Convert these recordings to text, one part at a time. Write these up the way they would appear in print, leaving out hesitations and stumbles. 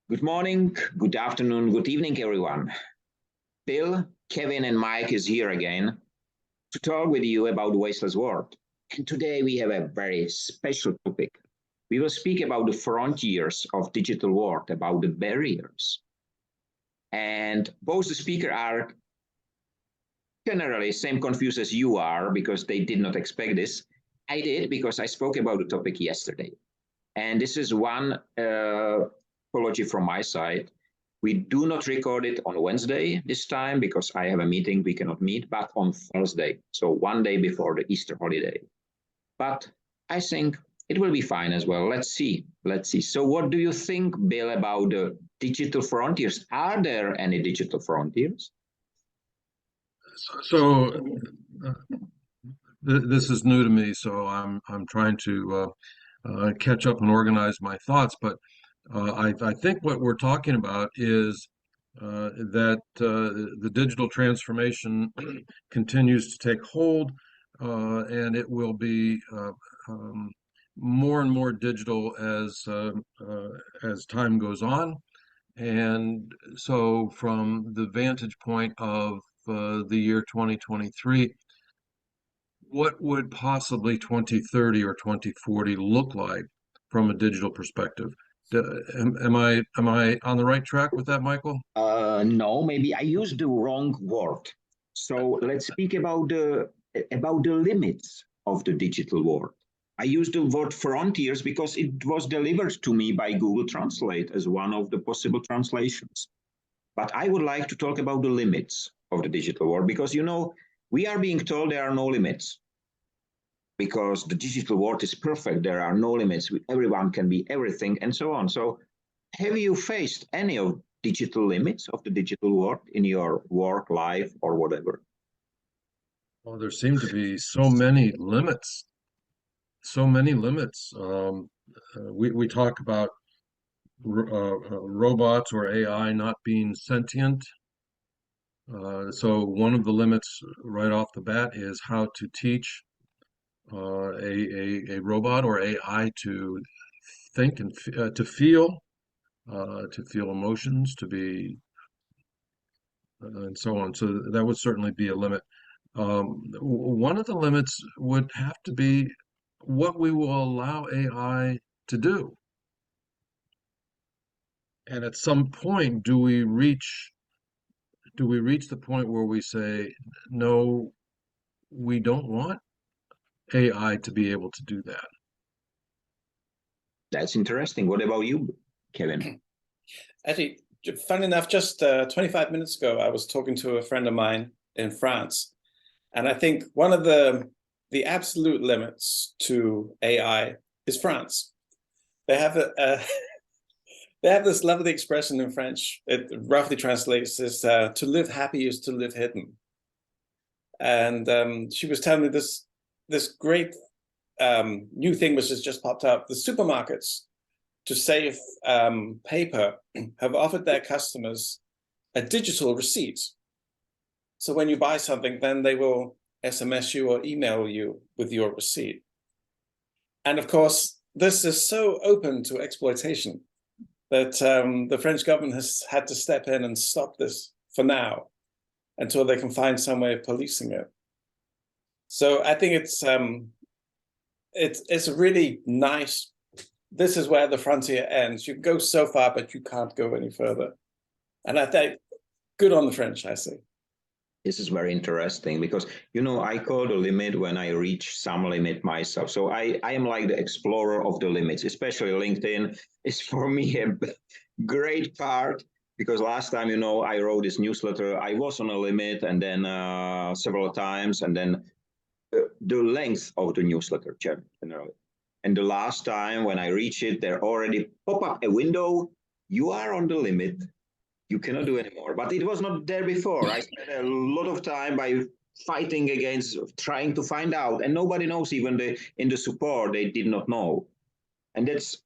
Good morning, good afternoon, good evening, everyone. Bill, Kevin, and Mike is here again to talk with you about the wasteless world. And today we have a very special topic. We will speak about the frontiers of digital world, about the barriers. And both the speakers are generally same confused as you are because they did not expect this. I did because I spoke about the topic yesterday. And this is one apology from my side. We do not record it on Wednesday this time because I have a meeting, we cannot meet, but on Thursday, so one day before the Easter holiday. But I think it will be fine as well. Let's see. So what do you think, Bill, about the digital frontiers? Are there any digital frontiers? So this is new to me, so I'm trying to catch up and organize my thoughts. But I think what we're talking about is that the digital transformation continues to take hold, and it will be more and more digital as time goes on. And so, from the vantage point of the year 2023, what would possibly 2030 or 2040 look like from a digital perspective? Am I on the right track with that, Michael? No, maybe I used the wrong word. So let's speak about the limits of the digital world. I used the word frontiers because it was delivered to me by Google Translate as one of the possible translations. But I would like to talk about the limits of the digital world because, we are being told there are no limits because the digital world is perfect. There are no limits. Everyone can be everything and so on. So have you faced any of digital limits of the digital world in your work, life, or whatever? Well, there seem to be so many limits, so many limits. We talk about robots or AI not being sentient. So one of the limits right off the bat is how to teach a robot or AI to think and to feel emotions, to be, and so on. So that would certainly be a limit. One of the limits would have to be what we will allow AI to do. And at some point, do we reach the point where we say, no, we don't want AI to be able to do that? That's interesting. What about you, Kevin? Actually, fun enough, just 25 minutes ago, I was talking to a friend of mine in France, and I think one of the absolute limits to AI is France. They have they have this lovely expression in French. It roughly translates as "to live happy is to live hidden." And she was telling me this great new thing which has just popped up. The supermarkets, to save paper, have offered their customers a digital receipt. So when you buy something, then they will SMS you or email you with your receipt. And of course, this is so open to exploitation that the French government has had to step in and stop this for now until they can find some way of policing it. So I think it's a really nice. This is where the frontier ends. You go so far, but you can't go any further. And I think good on the French, I say. This is very interesting because, I call the limit when I reach some limit myself. So I am like the explorer of the limits, especially LinkedIn is for me a great part because last time, I wrote this newsletter, I was on a limit and then several times and then the length of the newsletter generally. And the last time when I reach it, there already pop up a window. You are on the limit. You cannot do anymore. But it was not there before. I spent a lot of time by fighting against, trying to find out. And nobody knows, even in the support, they did not know. And that's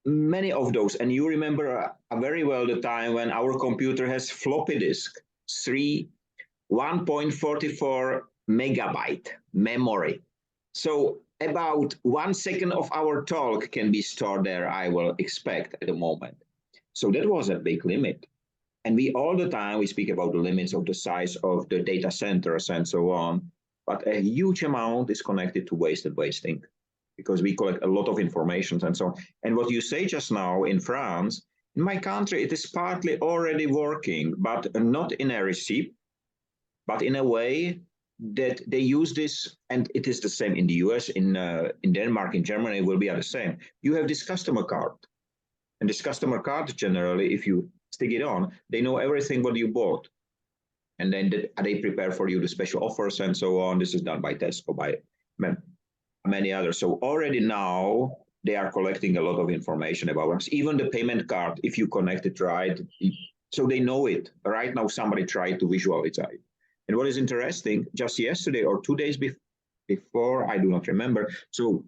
many of those. And you remember very well the time when our computer has floppy disk, 1.44 megabyte memory. So about 1 second of our talk can be stored there, I will expect at the moment. So that was a big limit. And we all the time, we speak about the limits of the size of the data centers and so on, but a huge amount is connected to waste and wasting because we collect a lot of information and so on. And what you say just now in France, in my country, it is partly already working, but not in a receipt, but in a way that they use this, and it is the same in the US, in Denmark, in Germany, it will be the same. You have this customer card, and this customer card generally, if you stick it on, they know everything what you bought, and then they prepare for you the special offers and so on. This is done by Tesco, by many others. So already now they are collecting a lot of information about us. Even the payment card, if you connect it right, so they know it. Right now, somebody tried to visualize it. And what is interesting, just yesterday or 2 days before, I do not remember, so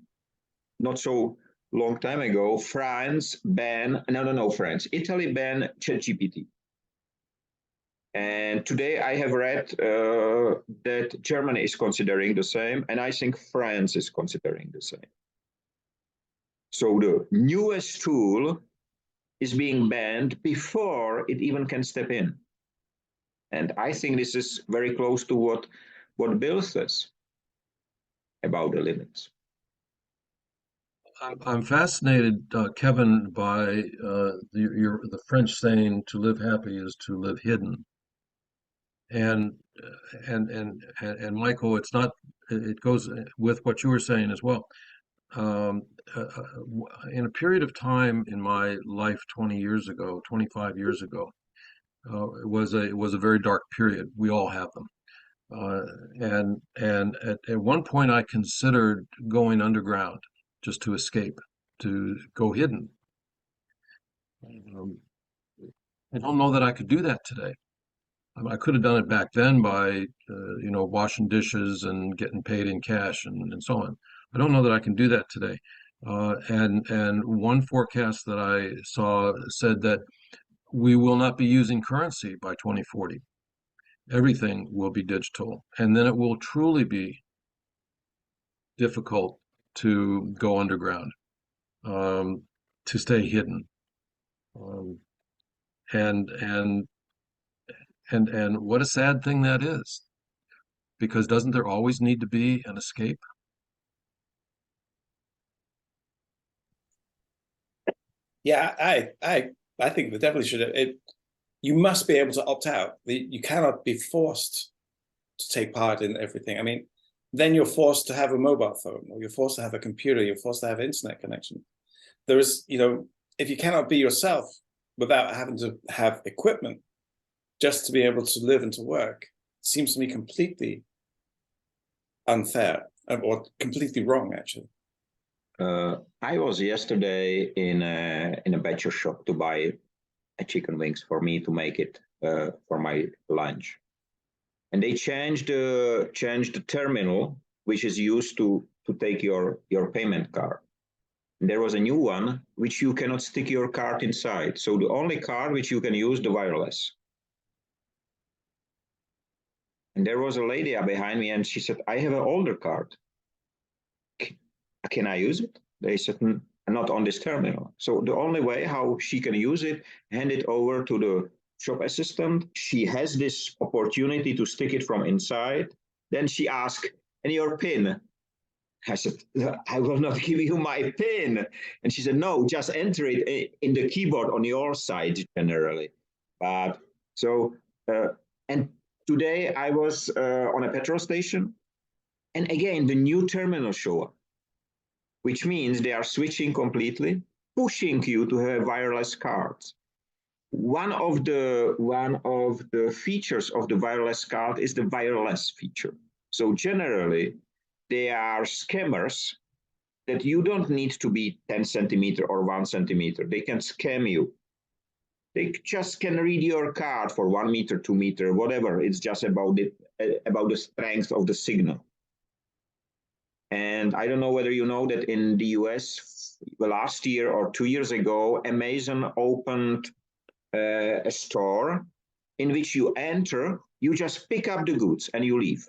not so long time ago, France banned, Italy banned ChatGPT. And today I have read that Germany is considering the same, and I think France is considering the same. So the newest tool is being banned before it even can step in. And I think this is very close to what Bill says about the limits. I'm fascinated, Kevin, by the French saying "to live happy is to live hidden," and Michael, it's not. It goes with what you were saying as well. Um, in a period of time in my life, 20 years ago, 25 years ago, it was a very dark period. We all have them. And at one point I considered going underground just to escape, to go hidden. I don't know that I could do that today. I could have done it back then by, washing dishes and getting paid in cash and so on. I don't know that I can do that today. And one forecast that I saw said that we will not be using currency by 2040. Everything will be digital, and then it will truly be difficult to go underground, to stay hidden, um, and what a sad thing that is, because doesn't there always need to be an escape? Yeah, I think that definitely should. You must be able to opt out. You cannot be forced to take part in everything. I mean, then you're forced to have a mobile phone, or you're forced to have a computer, you're forced to have internet connection. There is, if you cannot be yourself without having to have equipment just to be able to live and to work, it seems to me completely unfair, or completely wrong, actually. I was yesterday in a butcher shop to buy a chicken wings for me to make it for my lunch, and they changed the terminal which is used to take your payment card. And there was a new one which you cannot stick your card inside. So the only card which you can use the wireless. And there was a lady behind me, and she said, "I have an older card. Can I use it?" They said, "Not on this terminal." So the only way how she can use it, hand it over to the shop assistant. She has this opportunity to stick it from inside. Then she asked, "And your PIN?" I said, "I will not give you my PIN." And she said, "No, just enter it in the keyboard on your side generally." But so, and today I was on a petrol station, and again, the new terminal show up, which means they are switching completely, pushing you to have wireless cards. One of the features of the wireless card is the wireless feature. So generally, they are scammers that you don't need to be 10 centimeter or 1 centimeter. They can scam you. They just can read your card for 1 meter, 2 meter, whatever. It's just about the strength of the signal. And I don't know whether you know that in the US, last year or 2 years ago, Amazon opened a store in which you enter, you just pick up the goods and you leave.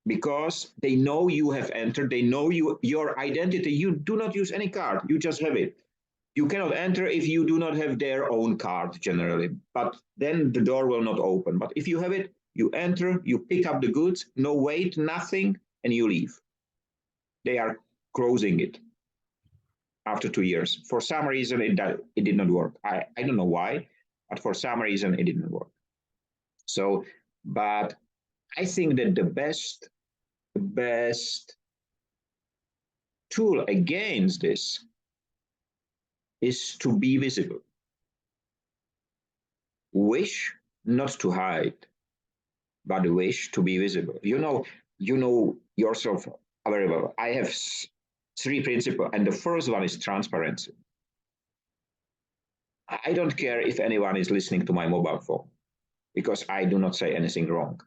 Because they know you have entered, they know your identity. You do not use any card, you just have it. You cannot enter if you do not have their own card generally, but then the door will not open. But if you have it, you enter, you pick up the goods, no wait, nothing, and you leave. They are closing it after 2 years. For some reason, it did not work. I don't know why, but for some reason, it didn't work. So, but I think that the best tool against this is to be visible. Wish not to hide, but wish to be visible. You know yourself very well. I have 3 principles, and the first one is transparency. I don't care if anyone is listening to my mobile phone, because I do not say anything wrong.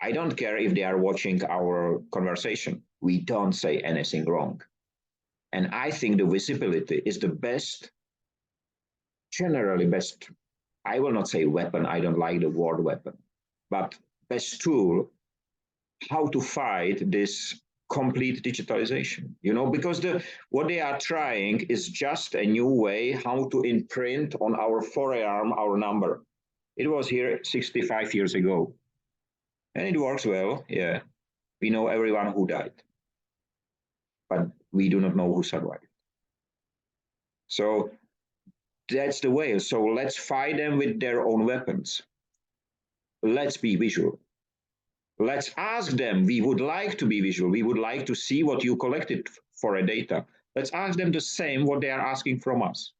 I don't care if they are watching our conversation. We don't say anything wrong. And I think the visibility is the best, generally best, I will not say weapon, I don't like the word weapon, but best tool how to fight this complete digitalization, because what they are trying is just a new way how to imprint on our forearm our number. It was here 65 years ago, and it works well. Yeah, we know everyone who died, but we do not know who survived. So that's the way. So let's fight them with their own weapons. Let's be visual. Let's ask them, we would like to be visual. We would like to see what you collected for a data. Let's ask them the same what they are asking from us.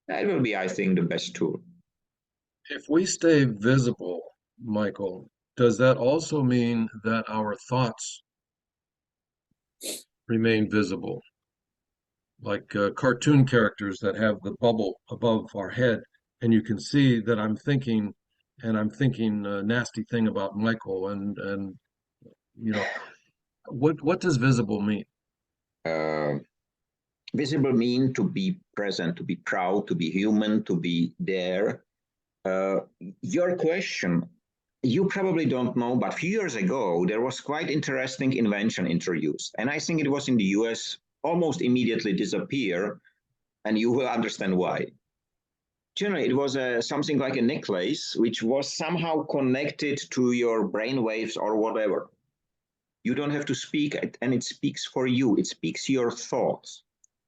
That will be, I think, the best tool. If we stay visible, Michael, does that also mean that our thoughts remain visible? Like cartoon characters that have the bubble above our head, and you can see that I'm thinking, and I'm thinking a nasty thing about Michael, and what does visible mean? Visible mean to be present, to be proud, to be human, to be there. Your question, you probably don't know, but a few years ago, there was quite interesting invention introduced. And I think it was in the US, almost immediately disappear, and you will understand why. Generally, it was something like a necklace, which was somehow connected to your brain waves or whatever. You don't have to speak, and it speaks for you. It speaks your thoughts.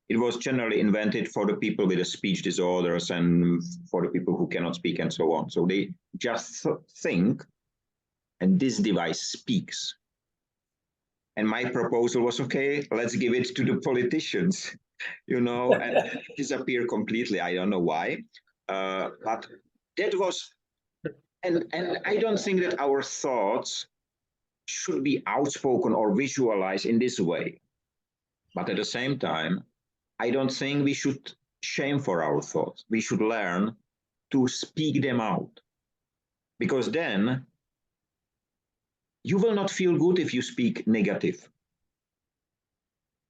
It was generally invented for the people with the speech disorders and for the people who cannot speak and so on. So they just think, and this device speaks. And my proposal was, okay, let's give it to the politicians, and disappear completely. I don't know why. But that was, and I don't think that our thoughts should be outspoken or visualized in this way. But at the same time, I don't think we should shame for our thoughts. We should learn to speak them out. Because then you will not feel good if you speak negative.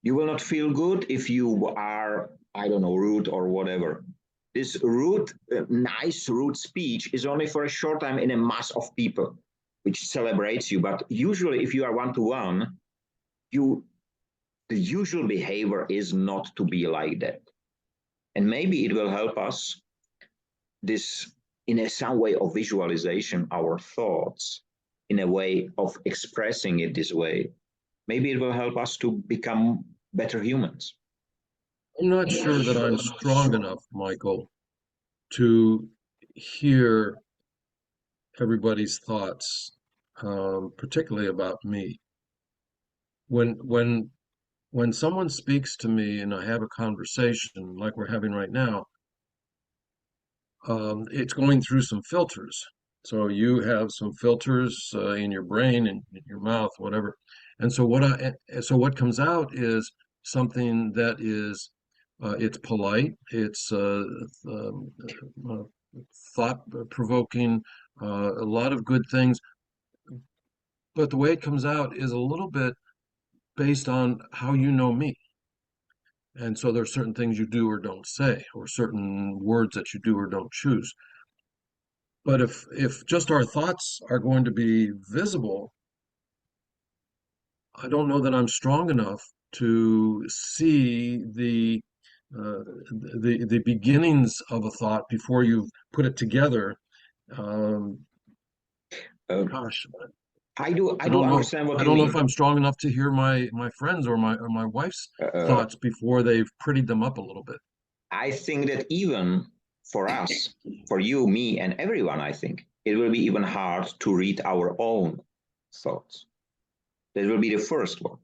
You will not feel good if you are, I don't know, rude or whatever. This rude, nice rude speech is only for a short time in a mass of people, which celebrates you. But usually if you are one-to-one, the usual behavior is not to be like that. And maybe it will help us, this in some way of visualization, our thoughts, in a way of expressing it this way. Maybe it will help us to become better humans. I'm not sure that I'm strong enough, Michael, to hear everybody's thoughts, particularly about me. When someone speaks to me and I have a conversation like we're having right now, it's going through some filters. So you have some filters in your brain and in your mouth, whatever. And so what comes out is something that is it's polite, it's thought-provoking, a lot of good things. But the way it comes out is a little bit based on how you know me. And so there are certain things you do or don't say, or certain words that you do or don't choose. But if just our thoughts are going to be visible, I don't know that I'm strong enough to see the the beginnings of a thought before you've put it together. Gosh, I do I don't know. understand what I you don't know mean. if I'm strong enough to hear my friends or my wife's thoughts before they've prettied them up a little bit. I think that even for us, for you, me, and everyone, I think it will be even hard to read our own thoughts. That will be the first one.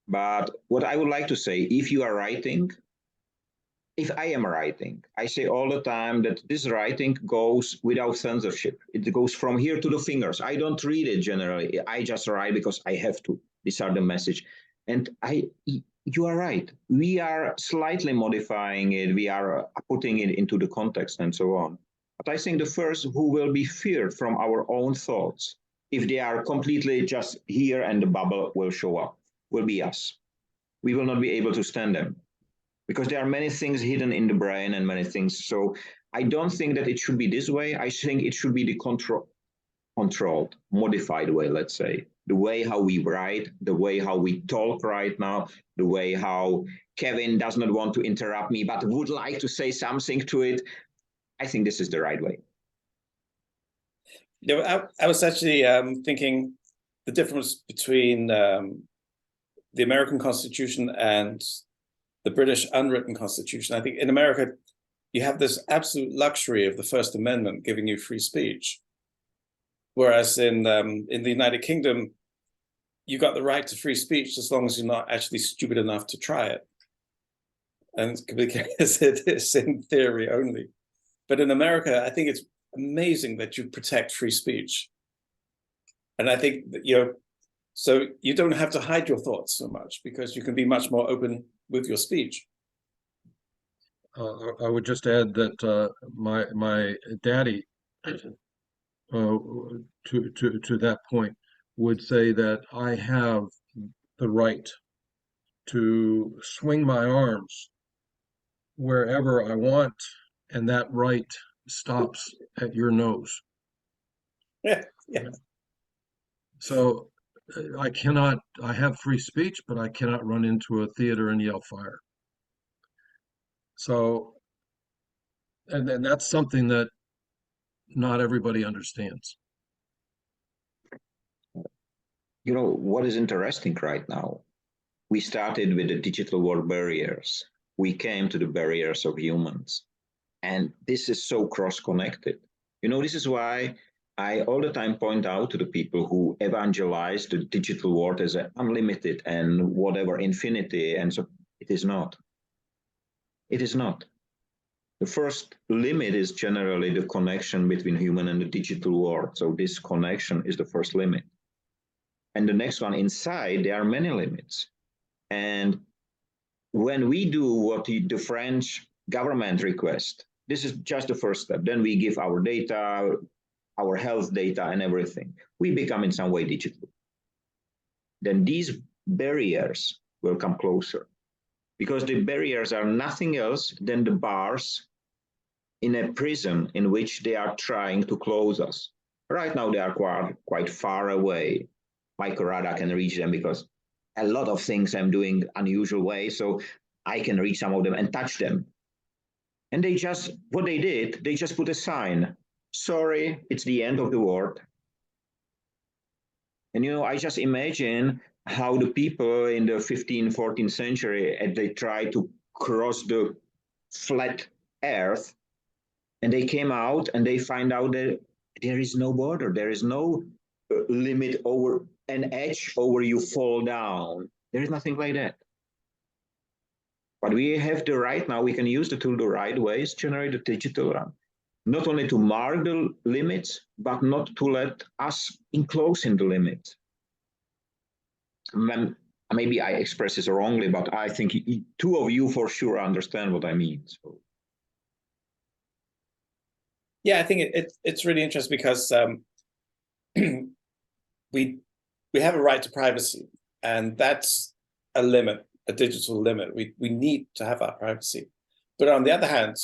But what I would like to say, if you are writing, if I am writing, I say all the time that this writing goes without censorship. It goes from here to the fingers. I don't read it generally. I just write because I have to. These are the message. And you are right. We are slightly modifying it. We are putting it into the context and so on. But I think the first who will be feared from our own thoughts, if they are completely just here and the bubble will show up, will be us. We will not be able to stand them because there are many things hidden in the brain and many things. So I don't think that it should be this way. I think it should be the controlled, modified way, let's say. The way how we write, the way how we talk right now, the way how Kevin does not want to interrupt me, but would like to say something to it. I think this is the right way. I was actually thinking the difference between the American Constitution and the British unwritten Constitution. I think in America, you have this absolute luxury of the First Amendment giving you free speech. Whereas in the United Kingdom, you got the right to free speech as long as you're not actually stupid enough to try it. And because it is in theory only. But in America, I think it's amazing that you protect free speech. And I think that, so you don't have to hide your thoughts so much because you can be much more open with your speech. I would just add that my daddy, to that point, would say that I have the right to swing my arms wherever I want, and that right stops at your nose. Yeah, yeah. So I have free speech, but I cannot run into a theater and yell fire. So, and that's something that not everybody understands. You know, what is interesting right now? We started with the digital world barriers. We came to the barriers of humans. And this is so cross-connected. You know, this is why I all the time point out to the people who evangelize the digital world as an unlimited and whatever infinity. And so it is not. It is not. The first limit is generally the connection between human and the digital world. So this connection is the first limit. And the next one, inside, there are many limits. And when we do what the French government requests, this is just the first step. Then we give our data, our health data and everything. We become in some way digital. Then these barriers will come closer because the barriers are nothing else than the bars in a prison in which they are trying to close us. Right now, they are quite far away. Michael Rada can reach them because a lot of things I'm doing unusual way, so I can reach some of them and touch them. And they just, what they did, they just put a sign, sorry, it's the end of the world. And, I just imagine how the people in the 15th, 14th century, they tried to cross the flat earth, and they came out and they find out that there is no border, there is no limit over an edge over you fall down. There is nothing like that. But we have the right now, we can use the tool the right ways, generate the digital run. Not only to mark the limits, but not to let us enclose in the limits. Maybe I express this wrongly, but I think two of you for sure understand what I mean. So. Yeah, I think it's really interesting because we have a right to privacy, and that's a limit, a digital limit. We need to have our privacy. But on the other hand,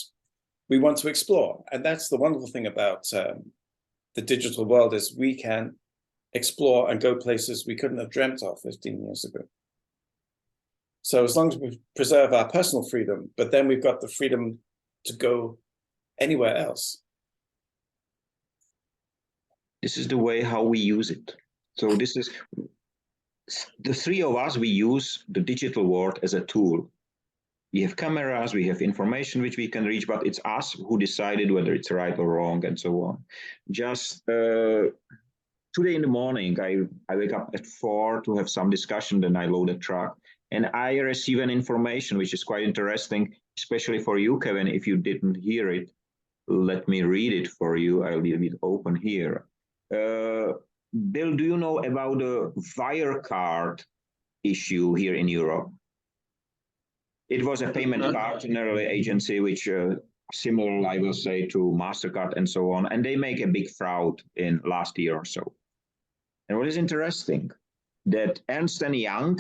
we want to explore. And that's the wonderful thing about the digital world is we can explore and go places we couldn't have dreamt of 15 years ago. So as long as we preserve our personal freedom, but then we've got the freedom to go anywhere else. This is the way how we use it. So this is the three of us, we use the digital world as a tool. We have cameras, we have information which we can reach, but it's us who decided whether it's right or wrong and so on. Just today in the morning, I wake up at 4 to have some discussion, then I load a truck, and I receive an information which is quite interesting, especially for you, Kevin. If you didn't hear it, let me read it for you. I'll leave it open here. Bill, do you know about the Wirecard issue here in Europe? It was a payment card general agency, which similar, I will say, to MasterCard and so on, and they make a big fraud in last year or so. And what is interesting, that Ernst & Young,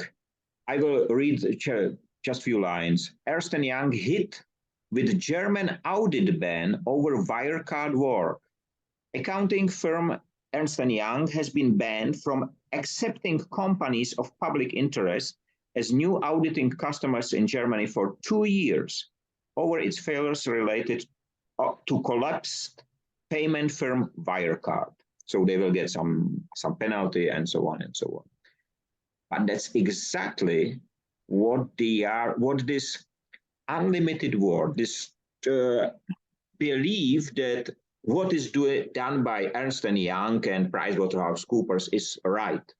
I will read just a few lines. Ernst & Young hit with German audit ban over Wirecard work. Accounting firm Ernst & Young has been banned from accepting companies of public interest as new auditing customers in Germany for 2 years over its failures related to collapsed payment firm Wirecard. So they will get some penalty and so on and so on. But that's exactly what this unlimited world, this belief that what is done by Ernst & Young and PricewaterhouseCoopers is right.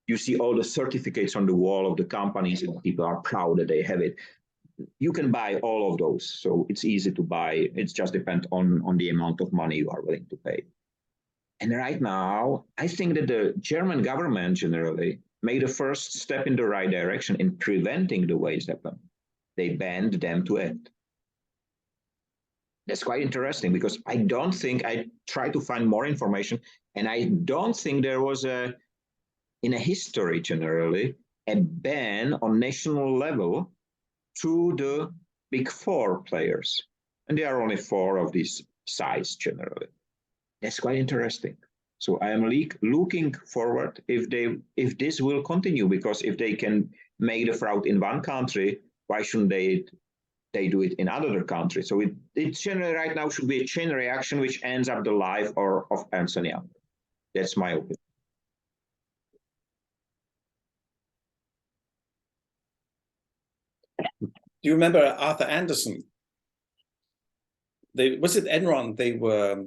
You see all the certificates on the wall of the companies, and people are proud that they have it. You can buy all of those, so it's easy to buy. It just depends on the amount of money you are willing to pay. And right now, I think that the German government generally made a first step in the right direction in preventing the ways happen. They banned them to act. That's quite interesting, because I don't think, I tried to find more information, and I don't think there was in a history generally, a ban on national level to the big 4 players. And there are only 4 of this size generally. That's quite interesting. So I am looking forward if this will continue, because if they can make the fraud in one country, why shouldn't they do it in other countries? So it generally right now should be a chain reaction which ends up the life of Ernst & Young. That's my opinion. Do you remember Arthur Andersen? Was it Enron they were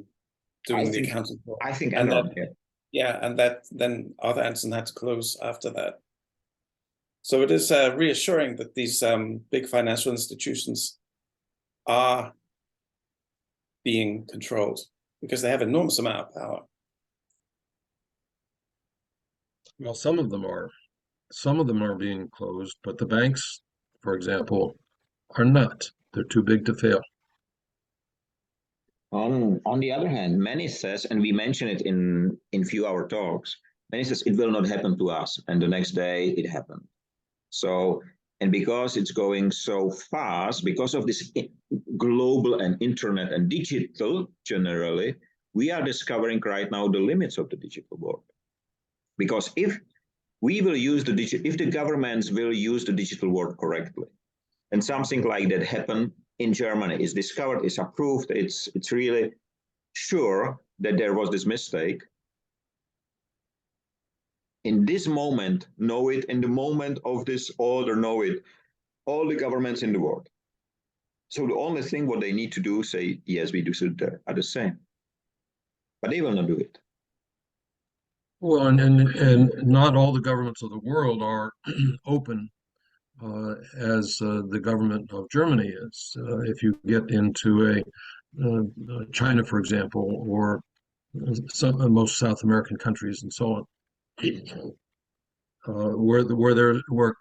doing the accounting for? I think Enron, yeah. Yeah, and then Arthur Andersen had to close after that. So it is reassuring that these big financial institutions are being controlled, because they have enormous amount of power. Well, some of them are. Some of them are being closed, but the banks, for example, are not. They're too big to fail. On the other hand, many says, and we mention it in few our talks, many says it will not happen to us, and the next day it happened. So, and because it's going so fast, because of this global and internet and digital generally, we are discovering right now the limits of the digital world. Because if we will use if the governments will use the digital world correctly, and something like that happen in Germany is discovered, is approved, it's really sure that there was this mistake. In this moment, know it, in the moment of this order, know it, all the governments in the world. So the only thing what they need to do, say, yes, we do are the same. But they will not do it. Well, and not all the governments of the world are open as the government of Germany is. If you get into China, for example, or most South American countries and so on, where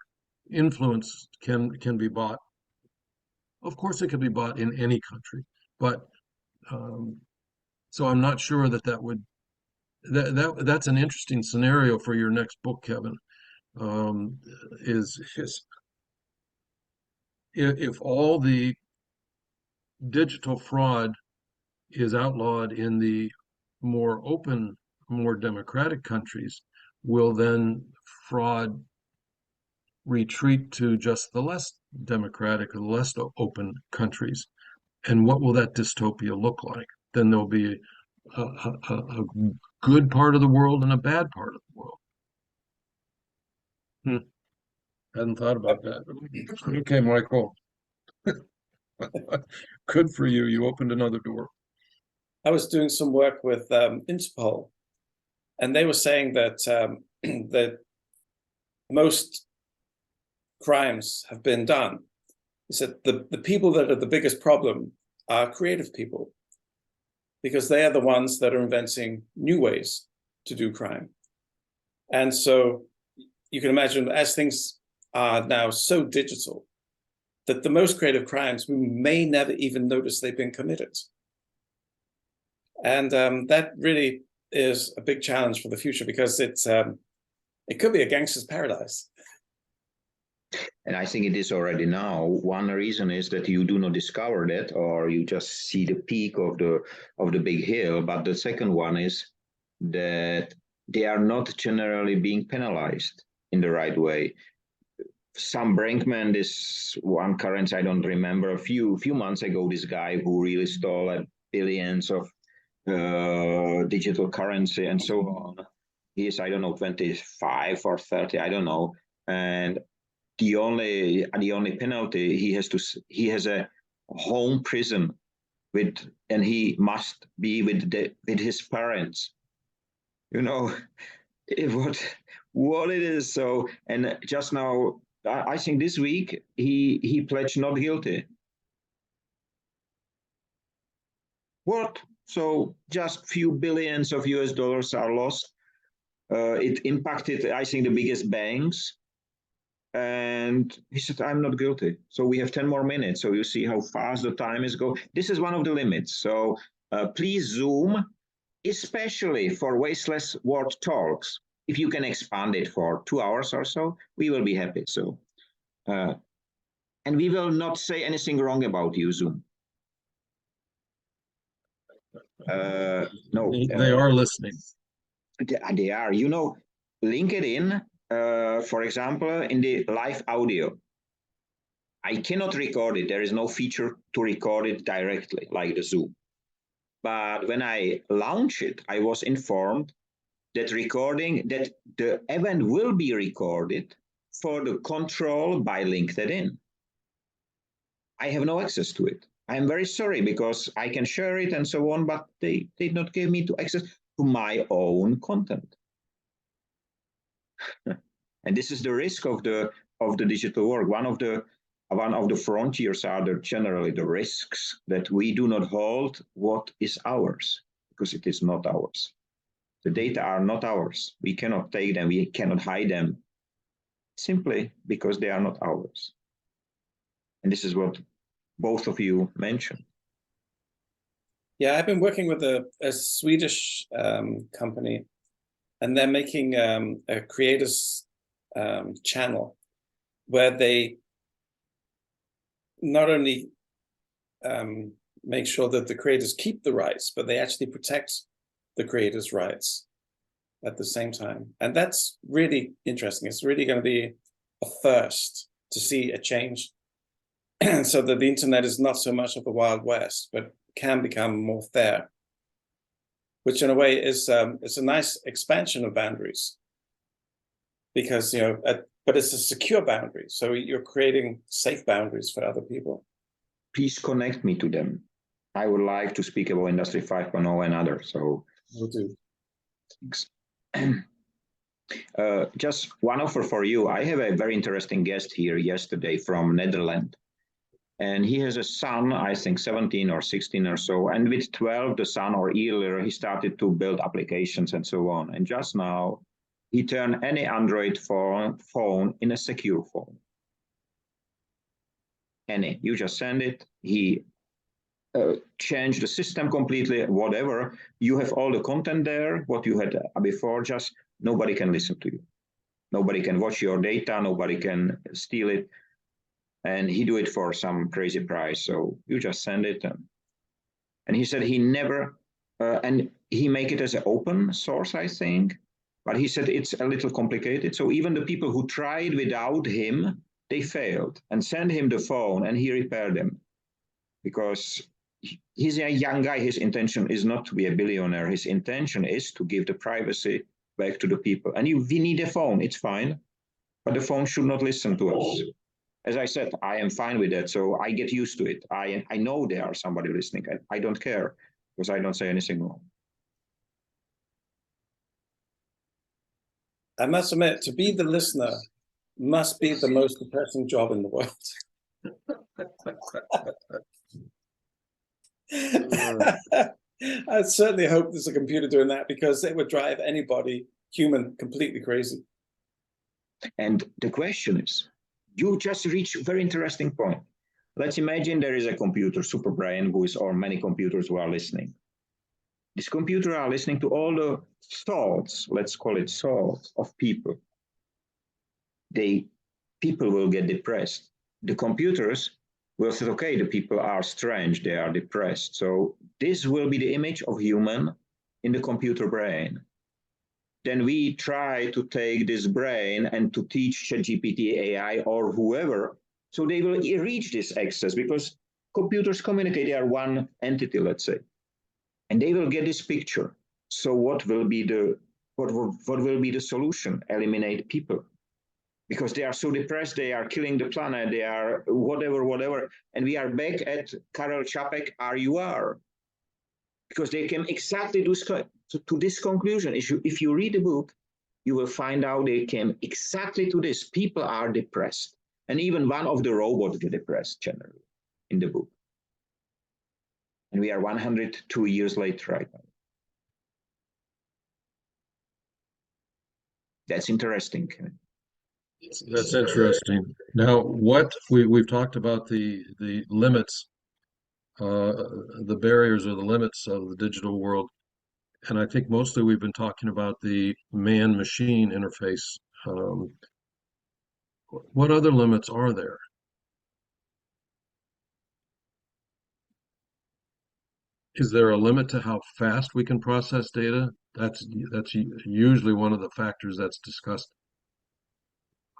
influence can be bought. Of course, it can be bought in any country, but so I'm not sure that would that's an interesting scenario for your next book, Kevin. Is if all the digital fraud is outlawed in the more open, more democratic countries, will then fraud retreat to just the less democratic or the less open countries. And what will that dystopia look like? Then there'll be a good part of the world and a bad part of the world. Hadn't thought about that. Okay, Michael. Good for you. You opened another door. I was doing some work with Interpol, and they were saying that that most crimes have been done. They said the people that are the biggest problem are creative people, because they are the ones that are inventing new ways to do crime. And so you can imagine, as things are now so digital, that the most creative crimes we may never even notice they've been committed. And that really is a big challenge for the future, because it could be a gangster's paradise. And I think it is already now. One reason is that you do not discover that, or you just see the peak of the big hill. But the second one is that they are not generally being penalized in the right way. Sam Brinkman, this one currency, I don't remember, a few months ago, this guy who really stole billions of digital currency and so on. He is, I don't know, 25 or 30, I don't know. And the only penalty, he has a home prison and he must be with his parents. You know what it is. So, and just now, I think this week he pledged not guilty. What? So just few billions of US dollars are lost. It impacted, I think, the biggest banks. And he said, I'm not guilty. So we have 10 more minutes. So you see how fast the time is going. This is one of the limits. So please Zoom, especially for Wasteless World Talks. If you can expand it for 2 hours or so, we will be happy. So, and we will not say anything wrong about you, Zoom. No. They are listening. They are. You know, LinkedIn, for example, in the live audio, I cannot record it. There is no feature to record it directly, like the Zoom. But when I launch it, I was informed that the event will be recorded for the control by LinkedIn. I have no access to it. I'm very sorry, because I can share it and so on, but they did not give me access to my own content. And this is the risk of the digital world. One of the frontiers are generally the risks that we do not hold what is ours, because it is not ours. The data are not ours. We cannot take them. We cannot hide them, simply because they are not ours. And this is what both of you mentioned. Yeah, I've been working with a Swedish company, and they're making a creators channel where they not only make sure that the creators keep the rights, but they actually protect the creators' rights at the same time. And that's really interesting. It's really going to be a first to see a change, so that the internet is not so much of a Wild West, but can become more fair, which in a way is it's a nice expansion of boundaries, because but it's a secure boundary, so you're creating safe boundaries for other people. Please connect me to them. I would like to speak about Industry 5.0 and others. So Will do. Thanks. Just one offer for you. I have a very interesting guest here yesterday from Netherlands. And he has a son, I think 17 or 16 or so. And with 12, the son or earlier, he started to build applications and so on. And just now, he turned any Android phone in a secure phone. Any. You just send it. He changed the system completely, whatever. You have all the content there, what you had before, just nobody can listen to you. Nobody can watch your data. Nobody can steal it. And he do it for some crazy price. So you just send it. And he said he never, and he make it as an open source, I think. But he said it's a little complicated. So even the people who tried without him, they failed and sent him the phone and he repaired them because he's a young guy. His intention is not to be a billionaire. His intention is to give the privacy back to the people. And we need a phone. It's fine. But the phone should not listen to us. As I said, I am fine with that. So I get used to it. I know there are somebody listening. I don't care because I don't say anything wrong. I must admit, to be the listener must be the most depressing job in the world. I certainly hope there's a computer doing that because it would drive anybody human completely crazy. And the question is, you just reached a very interesting point. Let's imagine there is a computer, super brain, or many computers who are listening. This computer are listening to all the thoughts, let's call it thoughts, of people. People will get depressed. The computers will say, okay, the people are strange, they are depressed. So this will be the image of human in the computer brain. Then we try to take this brain and to teach ChatGPT, AI, or whoever, so they will reach this access because computers communicate, they are one entity, let's say. And they will get this picture. So what will be the solution? Eliminate people. Because they are so depressed, they are killing the planet, they are whatever. And we are back at Karel Čapek, RUR. Because they came exactly to this conclusion. If you read the book, you will find out they came exactly to this. People are depressed. And even one of the robots get depressed generally in the book. And we are 102 years later right now. That's interesting. That's interesting. Now, what we've talked about the limits, the barriers or the limits of the digital world, and I think mostly we've been talking about the man-machine interface. What other limits are there? Is there a limit to how fast we can process data? That's usually one of the factors that's discussed.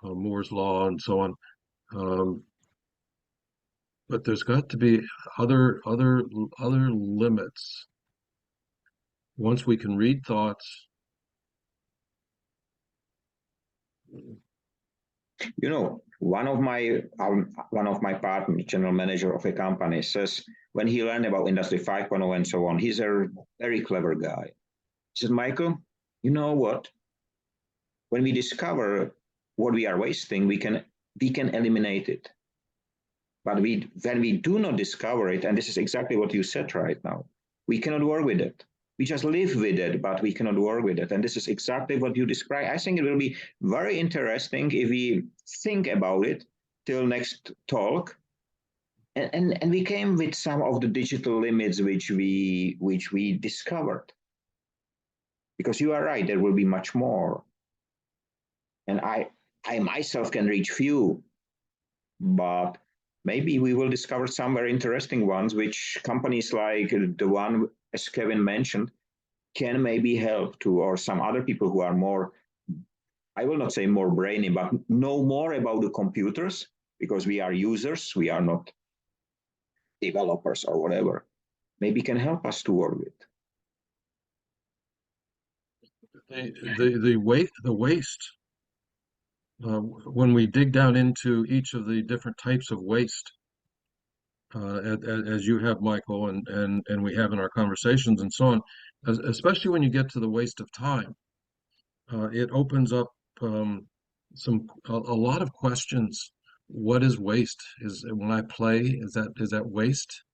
Moore's law and so on. But there's got to be other limits. Once we can read thoughts. You know, one of my partners, general manager of a company, says when he learned about Industry 5.0 and so on, he's a very clever guy. He says, Michael, you know what? When we discover what we are wasting, we can eliminate it. But when we do not discover it, and this is exactly what you said right now, we cannot work with it. We just live with it, but we cannot work with it. And this is exactly what you describe. I think it will be very interesting if we think about it till next talk. And we came with some of the digital limits which we discovered. Because you are right, there will be much more. And I myself can reach few, but maybe we will discover some very interesting ones, which companies like the one, as Kevin mentioned, can maybe help to, or some other people who are more, I will not say more brainy, but know more about the computers, because we are users, we are not developers or whatever, maybe can help us to work with. The waste. When we dig down into each of the different types of waste, as you have, Michael, and we have in our conversations and so on, especially when you get to the waste of time, it opens up a lot of questions. What is waste? Is when I play, is that waste?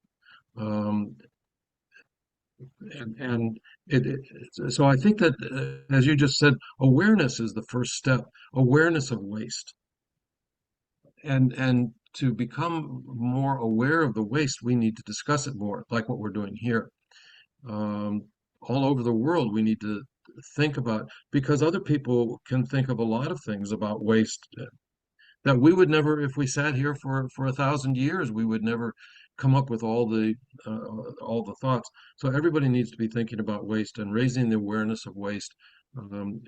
So I think that, as you just said, awareness is the first step. Awareness of waste, and to become more aware of the waste, we need to discuss it more, like what we're doing here. All over the world, we need to think about, because other people can think of a lot of things about waste that we would never, if we sat here for 1,000 years, we would never come up with all the thoughts. So everybody needs to be thinking about waste and raising the awareness of waste,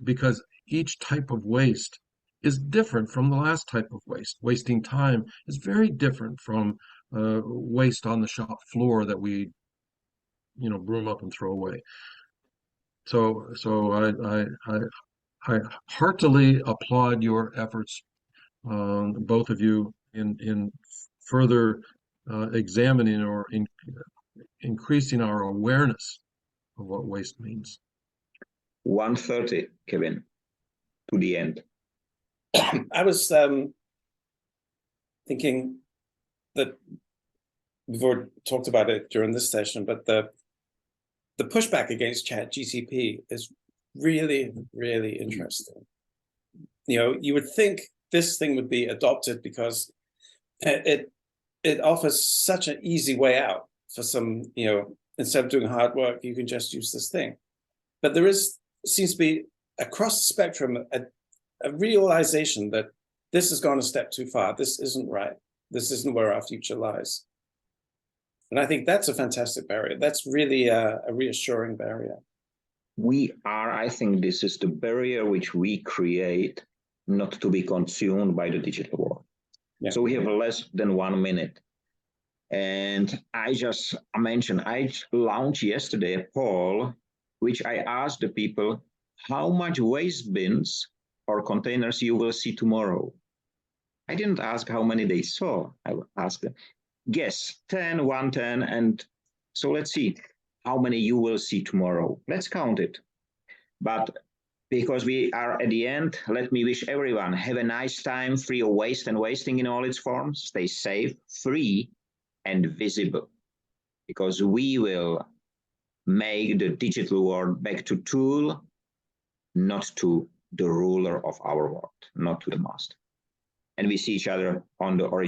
because each type of waste is different from the last type of waste. Wasting time is very different from waste on the shop floor that we, broom up and throw away. So I heartily applaud your efforts, both of you, in further examining or increasing our awareness of what waste means. 1:30, Kevin, to the end. I was thinking that we've already talked about it during this session, but the pushback against ChatGPT is really, really interesting. You would think this thing would be adopted because it offers such an easy way out for some, instead of doing hard work, you can just use this thing. But there seems to be across the spectrum a realization that this has gone a step too far. This isn't right. This isn't where our future lies. And I think that's a fantastic barrier. That's really a reassuring barrier. I think this is the barrier which we create not to be consumed by the digital world. Yeah. So we have less than 1 minute. And I just mentioned, I launched yesterday a poll, which I asked the people, how much waste bins or containers you will see tomorrow. I didn't ask how many they saw. I asked them, guess, 10, 1, 10, and so let's see how many you will see tomorrow. Let's count it. But because we are at the end, let me wish everyone, have a nice time, free of waste and wasting in all its forms. Stay safe, free, and visible. Because we will make the digital world back to tool, not to the ruler of our world, not to the master. And we see each other on the